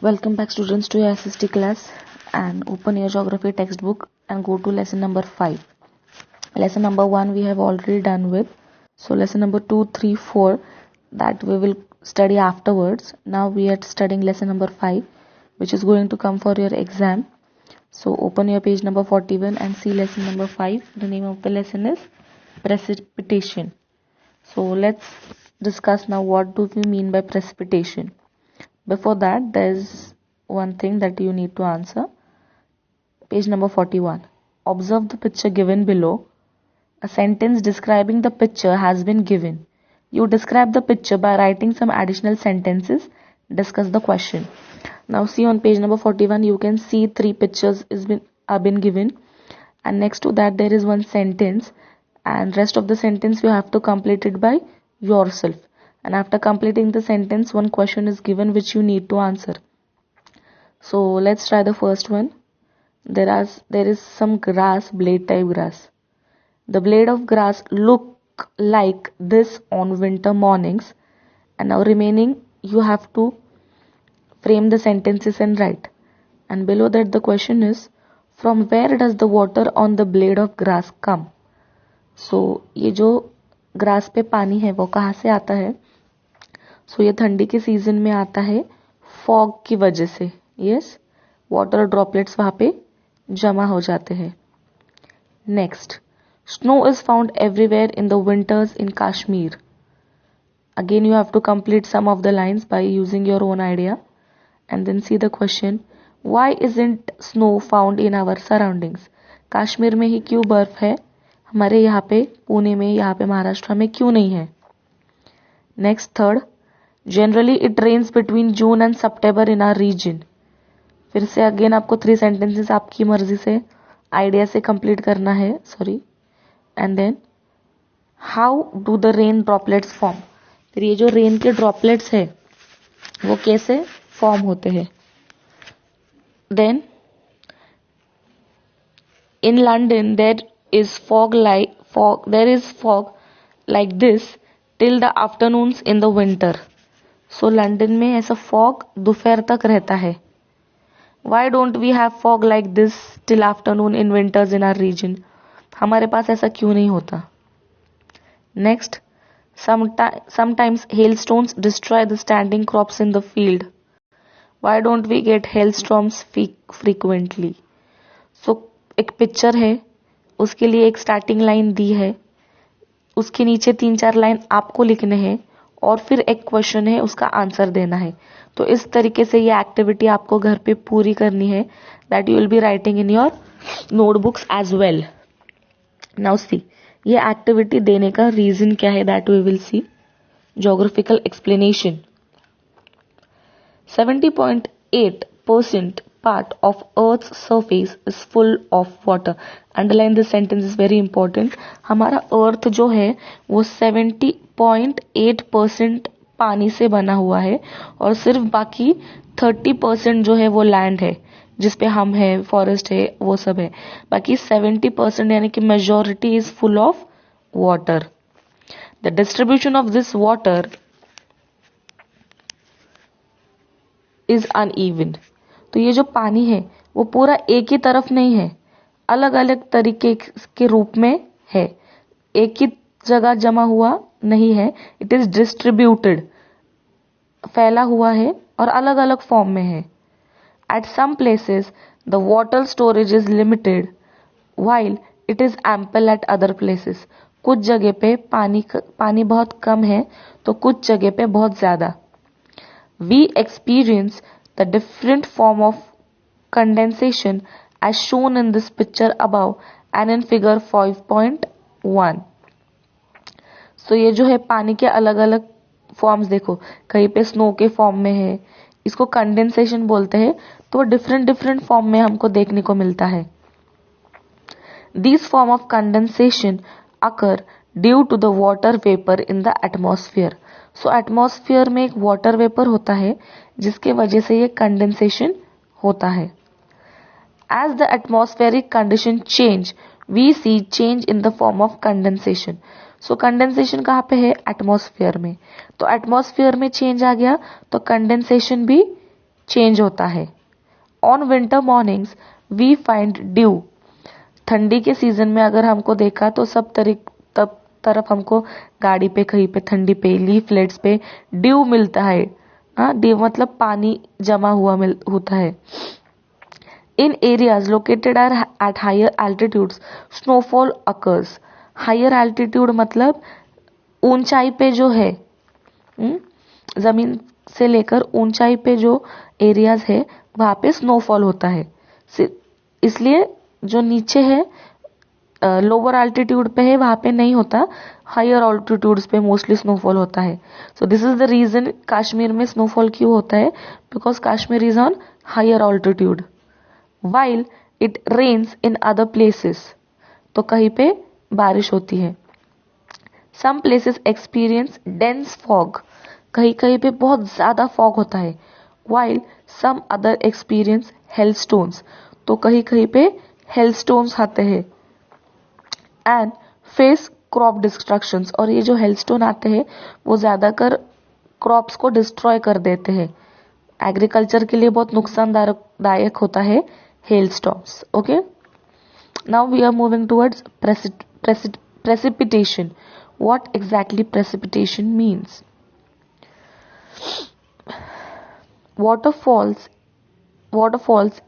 Welcome back students to your SST class, and open your geography textbook and go to lesson number 5. Lesson number 1 we have already done with. So lesson number 2, 3, 4 that we will study afterwards. Now we are studying lesson number 5, which is going to come for your exam. So open your page number 41 and see lesson number 5. The name of the lesson is precipitation. So let's discuss now what do we mean by precipitation. Before that, there's one thing that you need to answer. Page number 41. Observe the picture given below. A sentence describing the picture has been given. You describe the picture by writing some additional sentences. Discuss the question. Now see on page number 41, you can see 3 pictures have been given. And next to that, there is one sentence. And rest of the sentence you have to complete it by yourself. And after completing the sentence, one question is given which you need to answer. So let's try the first one. There is some grass, blade type grass. The blade of grass look like this on winter mornings. And now remaining you have to frame the sentences and write. And below that the question is, from where does the water on the blade of grass come? So ये जो grass पे पानी है वो कहाँ से आता है? सो ये ठंडी के सीजन में आता है फॉग की वजह से. यस, वाटर ड्रॉपलेट्स वहाँ पे जमा हो जाते हैं. Next, snow is found everywhere in the winters in Kashmir. Again you have to complete some of the lines by using your own idea and then see the question, why isn't snow found in our surroundings. Kashmir में ही क्यों बर्फ है, हमारे यहाँ पे पुणे में, यहाँ पे महाराष्ट्र में क्यों नहीं है. Next, third, generally it rains between June and September in our region. फिर से अगेन आपको 3 सेंटेंसेस आपकी मर्जी से आइडिया से कंप्लीट करना है. And then how do the rain droplets form. फिर ये जो रेन के ड्रॉपलेट्स है वो कैसे फॉर्म होते हैं. Then in London there is fog like this till the afternoons in the winter. So London में ऐसा fog दोपहर तक रहता है. Why don't we have fog like this till afternoon in winters in our region? हमारे पास ऐसा क्यों नहीं होता. Next, sometimes hailstones destroy the standing crops in the field. Why don't we get hailstorms frequently? So एक picture है, उसके लिए एक स्टार्टिंग लाइन दी है, उसके नीचे 3-4 लाइन आपको लिखने हैं और फिर एक क्वेश्चन है, उसका आंसर देना है. तो इस तरीके से ये एक्टिविटी आपको घर पे पूरी करनी है. That you will be writing in your notebooks as well. Now see, ये एक्टिविटी देने का रीजन क्या है, that we will see. Geographical explanation. 70.8% part of Earth's surface is full of water. Underline this sentence is very important. हमारा अर्थ जो है वो 70.8% पानी से बना हुआ है और सिर्फ बाकी 30% जो है वो लैंड है जिसपे हम है, फॉरेस्ट है, वो सब है. बाकी 70% यानी कि majority is full of water. The distribution of this water is uneven. तो ये जो पानी है वो पूरा एक ही तरफ नहीं है, अलग अलग तरीके के रूप में है, एक ही जगह जमा हुआ नहीं है. इट इज डिस्ट्रीब्यूटेड, फैला हुआ है और अलग अलग फॉर्म में है. At some places the water storage is limited while it is ample at other places. कुछ जगह पे पानी बहुत कम है तो कुछ जगह पे बहुत ज्यादा. We experience the different form of condensation as shown in this picture above and in figure 5.1. So ये जो है पानी के अलग अलग फॉर्म्स देखो, कहीं पे स्नो के फॉर्म में है, इसको कंडेंसेशन बोलते हैं. तो डिफरेंट फॉर्म में हमको देखने को मिलता है. These form of condensation occur due to the water vapor in the atmosphere. So atmosphere में एक वाटर वेपर होता है जिसके वजह से ये कंडेंसेशन होता है. As the atmospheric condition change we see change in the form of condensation. So condensation कहाँ पे है, एटमॉस्फेयर में. तो एटमॉस्फेयर में चेंज आ गया तो कंडेंसेशन भी चेंज होता है। On winter mornings we find dew. ठंडी के सीजन में अगर हमको देखा तो तब तरफ हमको गाड़ी पे, कहीं पे ठंडी पे, लीफलेट्स पे ड्यू मिलता है। ड्यू मतलब पानी जमा हुआ होता है। In areas located at higher altitudes snowfall occurs. Higher altitude मतलब ऊंचाई पे जो है, जमीन से लेकर ऊंचाई पे जो एरियाज है वहां पे स्नोफॉल होता है। इसलिए जो नीचे है, लोअर एल्टीट्यूड पे है, वहां पे नहीं होता। हायर ऑल्टीट्यूड्स पे मोस्टली स्नोफॉल होता है। So this is the reason Kashmir में स्नोफॉल क्यों होता है, because Kashmir is on higher altitude. While it rains in other places, तो कहीं पे बारिश होती है। Some places experience dense fog, कहीं कहीं पे बहुत ज्यादा फॉग होता है। While some other experience hailstones, तो कहीं कहीं पे हेलस्टोन्स आते हैं। एंड फेस क्रॉप डिस्ट्रक्शंस, और ये जो हेलस्टोन आते हैं वो ज्यादातर क्रॉप्स को डिस्ट्रॉय कर देते हैं। एग्रीकल्चर के लिए बहुत नुकसानदायक होता है hailstorms. Okay, now we are moving towards precipitation. What exactly precipitation means? Waterfalls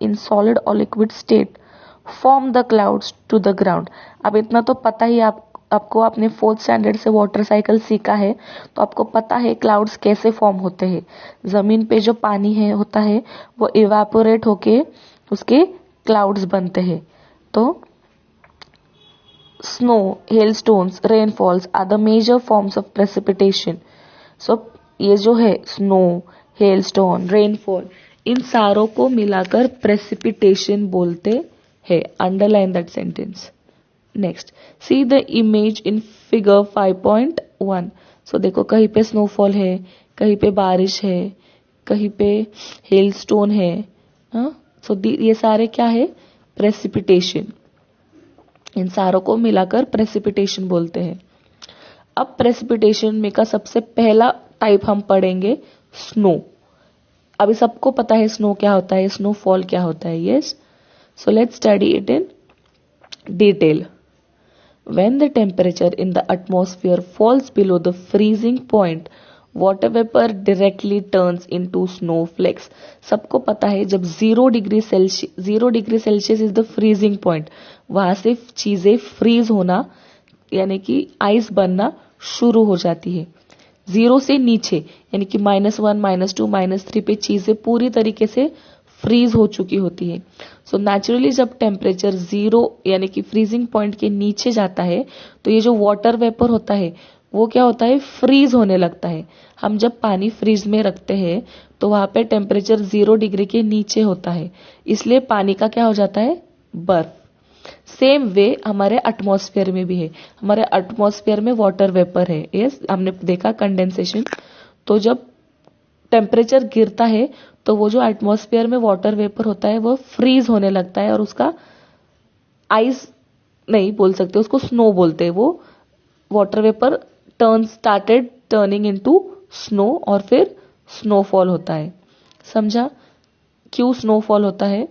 in solid or liquid state form the clouds to the ground. अब इतना तो पता ही आपको अपने 4th स्टैंडर्ड से वाटर साइकिल सीखा है, तो आपको पता है क्लाउड्स कैसे फॉर्म होते हैं। जमीन पे जो पानी है होता है वो इवेपोरेट होके उसके क्लाउड्स बनते हैं। तो snow, hailstones, rainfalls are the major forms of precipitation. So ये जो है snow, hailstone, rainfall, इन सारों को मिलाकर precipitation बोलते हैं। Underline that sentence. Next, see the image in figure 5.1. So देखो कहीं पे snowfall है, कहीं पे बारिश है, कहीं पे hailstone है। So ये सारे क्या है? Precipitation. इन सारों को मिलाकर प्रेसिपिटेशन बोलते हैं। अब प्रेसिपिटेशन में का सबसे पहला टाइप हम पढ़ेंगे स्नो। अभी सबको पता है स्नो क्या होता है, स्नोफॉल क्या होता है। Yes, so let's study it in detail. When the temperature in the atmosphere falls below the freezing point, water vapour directly turns into snowflakes. सबको पता है जब 0 degree Celsius is the freezing point, वहां से चीजें फ्रीज होना यानी कि आइस बनना शुरू हो जाती है। 0 से नीचे यानी कि -1, -2, -3 पे चीजें पूरी तरीके से फ्रीज हो चुकी होती है। सो नेचुरली जब टेम्परेचर 0 यानी कि फ्रीजिंग पॉइंट के नीचे जाता है तो ये जो वाटर वेपर होता है वो क्या होता है, फ्रीज होने लगता है। हम जब पानी फ्रीज में रखते हैं तो वहां पे टेम्परेचर 0 डिग्री के नीचे होता है, इसलिए पानी का क्या हो जाता है, बर्फ। सेम वे हमारे एटमॉस्फेयर में भी है। हमारे एटमॉस्फेयर में वाटर वेपर है। यस, हमने देखा कंडेंसेशन। तो जब टेम्परेचर गिरता है तो वो जो एटमॉस्फेयर में वाटर वेपर होता है वो फ्रीज होने लगता है और उसका आइस नहीं बोल सकते, उसको स्नो बोलते हैं। वो water vapour started turning into snow और फिर स्नोफॉल होता है। समझा क्यों स्नोफॉल होता है?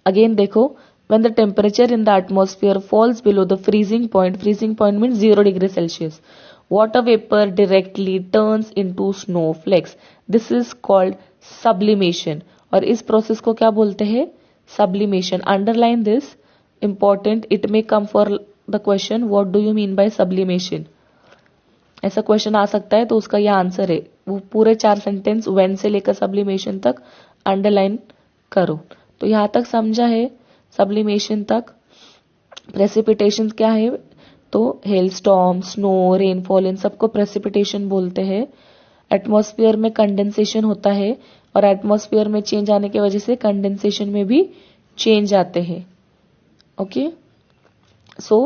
अगेन देखो, when the temperature in the atmosphere falls below the freezing point means 0 degree Celsius, water vapor directly turns into snowflakes. This is called sublimation. और इस प्रोसेस को क्या बोलते हैं, sublimation. Underline this, important. It may come for the question, what do you mean by sublimation? ऐसा question आ सकता है तो उसका यह आंसर है। वो पूरे 4 सेंटेंस when से लेकर sublimation तक अंडरलाइन करो। तो यहां तक समझा है सब्लिमेशन तक। प्रेसिपिटेशन क्या है, तो हेलस्टॉर्म, स्नो, रेनफॉल, इन सबको प्रेसिपिटेशन बोलते हैं। एटमॉस्फेयर में कंडेंसेशन होता है और एटमॉस्फेयर में चेंज आने की वजह से कंडेंसेशन में भी चेंज आते हैं। ओके, सो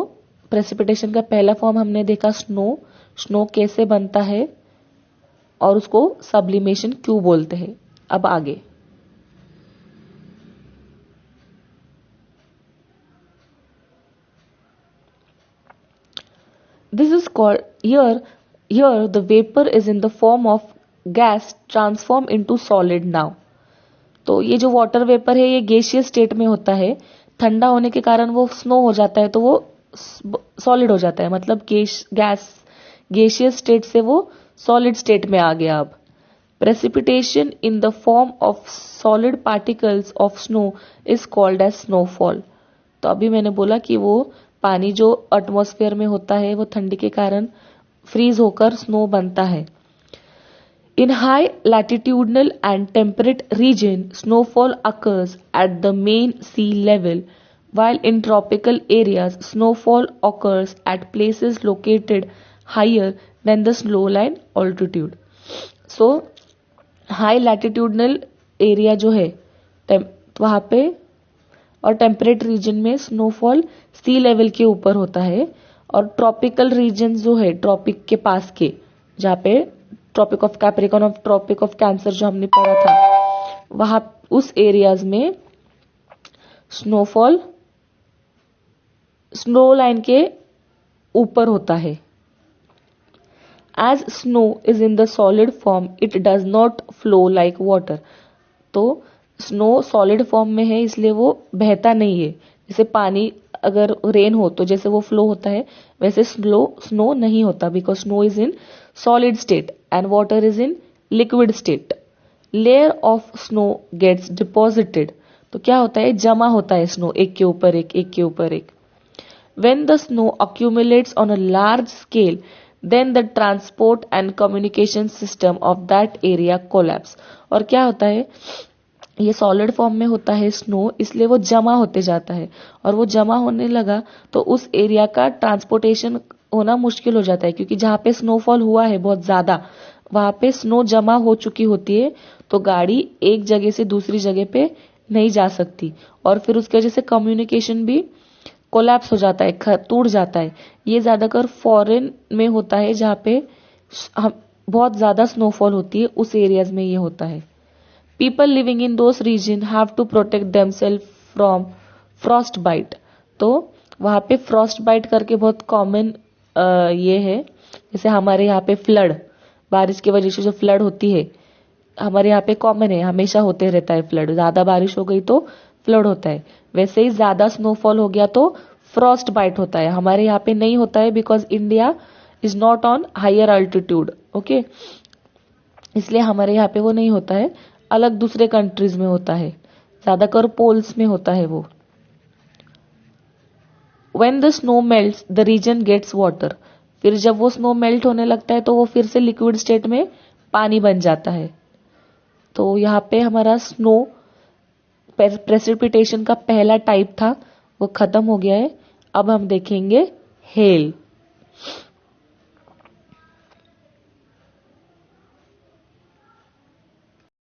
प्रेसिपिटेशन का पहला फॉर्म हमने देखा स्नो। स्नो कैसे बनता है और उसको सब्लिमेशन क्यों बोलते हैं। अब आगे this is called here the vapor is in the form of gas transformed into solid now. तो ये जो वाटर वेपर है ये गैसियस स्टेट में होता है, ठंडा होने के कारण वो स्नो हो जाता है तो वो सॉलिड हो जाता है, मतलब गैसियस स्टेट से वो सॉलिड स्टेट में आ गया। अब precipitation in the form of solid particles of snow is called as snowfall. तो अभी मैंने बोला कि वो पानी जो एटमॉस्फेयर में होता है वो ठंडी के कारण फ्रीज होकर स्नो बनता है। In high latitudinal and temperate region, snowfall occurs at the main sea level, while in tropical areas, snowfall occurs at places located higher than the snowline altitude. So, high latitudinal area जो है वहाँ पे और temperate region में snowfall सी level के ऊपर होता है, और ट्रॉपिकल रीजन जो है ट्रॉपिक के पास के, जहाँ पे ट्रॉपिक ऑफ कैप्रिकॉर्न और ट्रॉपिक ऑफ कैंसर जो हमने पढ़ा था, वहां उस एरियाज में स्नोफॉल स्नो लाइन के ऊपर होता है। As snow is in the solid form it does not flow like water. तो स्नो सॉलिड फॉर्म में है इसलिए वो बहता नहीं है, जैसे पानी अगर रेन हो तो जैसे वो फ्लो होता है वैसे स्नो नहीं होता, because snow is in solid state and water is in liquid state. Layer of snow gets deposited. तो क्या होता है, जमा होता है स्नो एक के ऊपर एक, एक के ऊपर एक. When the snow accumulates on a large scale, then the transport and communication system of that area collapse. और क्या होता है, ये सॉलिड फॉर्म में होता है स्नो, इसलिए वो जमा होते जाता है, और वो जमा होने लगा तो उस एरिया का ट्रांसपोर्टेशन होना मुश्किल हो जाता है, क्योंकि जहाँ पे स्नोफॉल हुआ है बहुत ज्यादा वहां पे स्नो जमा हो चुकी होती है, तो गाड़ी एक जगह से दूसरी जगह पे नहीं जा सकती, और फिर उसकी वजह से कम्युनिकेशन भी कोलैप्स हो जाता है, टूट जाता है। ये ज्यादातर फॉरेन में होता है जहाँ पे बहुत ज्यादा स्नोफॉल होती है, उस एरियाज में ये होता है। People living in those region have to protect themself from frost bite. तो वहां पे फ्रॉस्ट बाइट करके बहुत कॉमन ये है, जैसे हमारे यहाँ पे फ्लड, बारिश की वजह से जो फ्लड होती है हमारे यहाँ पे कॉमन है, हमेशा होते रहता है फ्लड, ज्यादा बारिश हो गई तो फ्लड होता है। वैसे ही ज्यादा स्नोफॉल हो गया तो फ्रॉस्ट बाइट होता है, हमारे यहाँ पे नहीं होता है because India is not on higher altitude, okay, इसलिए हमारे यहाँ पे वो नहीं होता है, अलग दूसरे कंट्रीज में होता है, ज्यादातर पोल्स में होता है वो। When the snow melts, the region gets water. फिर जब वो स्नो मेल्ट होने लगता है तो वो फिर से लिक्विड स्टेट में पानी बन जाता है। तो यहाँ पे हमारा स्नो प्रेसिपिटेशन का पहला टाइप था वो खत्म हो गया है। अब हम देखेंगे हेल।